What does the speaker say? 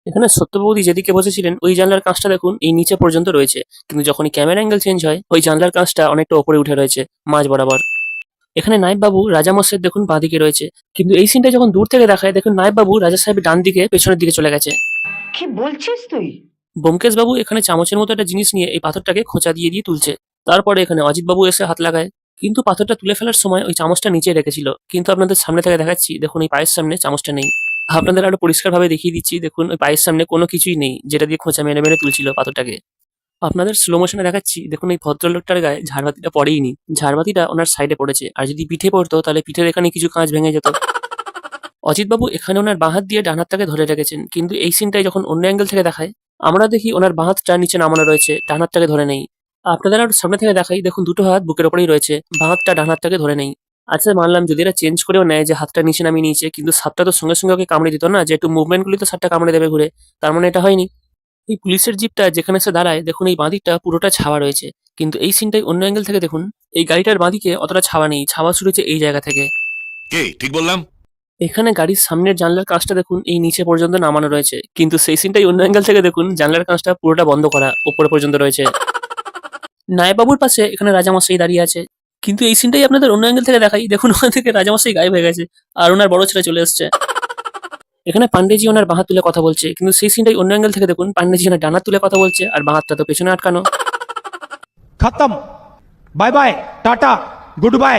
এখানে সত্যবতী যেদিকে বসেছিলেন ওই জানলার কাঁচটা দেখুন এই নিচে পর্যন্ত রয়েছে, কিন্তু যখনই ক্যামেরা অ্যাঙ্গেল চেঞ্জ হয় ওই জানলার কাঁচটা অনেকটা ওপরে উঠে রয়েছে মাঝ বরাবর। এখানে নায়েব বাবু রাজামশাই দেখুন বাঁদিকে রয়েছে, কিন্তু এই সিনটা যখন দূর থেকে দেখায় দেখুন নায়েব বাবু রাজা সাহেবের ডান দিকে পেছনের দিকে চলে গেছে। কি বলছিস তুই? ব্যোমকেশ বাবু এখানে চামচের মতো একটা জিনিস নিয়ে এই পাথরটাকে খোঁচা দিয়ে দিয়ে তুলছে। তারপরে এখানে অজিত বাবু এসে হাত লাগায়, কিন্তু পাথরটা তুলে ফেলার সময় ওই চামচটা নিচে রেখেছিল, কিন্তু আপনাদের সামনে থেকে দেখাচ্ছি দেখুন এই পায়ের সামনে চামচটা নেই। আপনাদের আরো পরিষ্কার ভাবে দেখিয়ে দিচ্ছি, দেখুন ওই পায়ের সামনে কোনো কিছুই নেই যেটা দিয়ে খোঁচা মেরে মেরে তুলছিল পাথরটাকে। আপনাদের স্লো মোশনে দেখাচ্ছি, দেখুন এই ভদ্রলোকটার গায়ে ঝাড়বাতিটা পড়েইনি, ঝাড়বাতিটা ওনার সাইডে পড়েছে, আর যদি পিঠে পড়তো তাহলে পিঠের এখানে কিছু কাঁচ ভেঙে যেত। অজিতবাবু এখানে ওনার বাঁ হাত দিয়ে ডান হাতটাকে ধরে রেখেছেন, কিন্তু এই সিনটাই যখন অন্য অ্যাঙ্গেল থেকে দেখায় আমরা দেখি ওনার বাঁ হাতটা নিচে নামানো রয়েছে, ডান হাতটাকে ধরে নেই। আপনাদের আর সামনে থেকে দেখাই, দেখুন দুটো হাত বুকের ওপরেই রয়েছে, বাঁ হাতটা ডান হাতটাকে ধরে নেই। আচ্ছা মানলাম যদি এরা চেঞ্জ করেও নেয় যে হাতটা নিচে নামিয়ে নিয়েছে, কিন্তু সাপটা তো সঙ্গে সঙ্গে ওকে কামড়ে দিত না, যে একটু মুভমেন্টগুলি তো সাপটা কামড়ে দেবে ঘুরে, তার মানে এটা হয়নি। এই পুলিশের জিপটা যেখানে সে দাঁড়ায় দেখুন এই বাঁদিকটা পুরোটা ছাওয়া রয়েছে, কিন্তু এই সিনটাই অন্য অ্যাঙ্গেল থেকে দেখুন এই গাড়িটার বাঁদিকে অতটা ছাওয়া নেই, ছাওয়া শুরু হচ্ছে এই জায়গা থেকে। কে ঠিক বললাম? এখানে গাড়ির সামনের জানলার কাঁচটা দেখুন এই নিচে পর্যন্ত নামানো রয়েছে, কিন্তু সেই সিনটাই অন্য অ্যাঙ্গেল থেকে দেখুন জানলার কাঁচটা পুরোটা বন্ধ করা, ওপরে পর্যন্ত রয়েছে। নায়বাবুর পাশে এখানে রাজামশাই দাঁড়িয়ে আছে, কিন্তু এই সিনটাই আপনাদের অন্য অ্যাঙ্গেল থেকে দেখাই, দেখুন ওখান থেকে রাজামশাই গায়েব হয়ে গেছে আর ওনার বড় ছেলে চলে এসছে। এখানে পান্ডেজি ওনার বাঁ হাত তুলে কথা বলছে, কিন্তু সেই সিনটাই অন্য অ্যাঙ্গেল থেকে দেখুন পান্ডেজি ওনার ডান হাত তুলে কথা বলছে আর বাঁ হাতটা তো পেছনে আটকানো। खत्म। Bye bye, tata, good bye.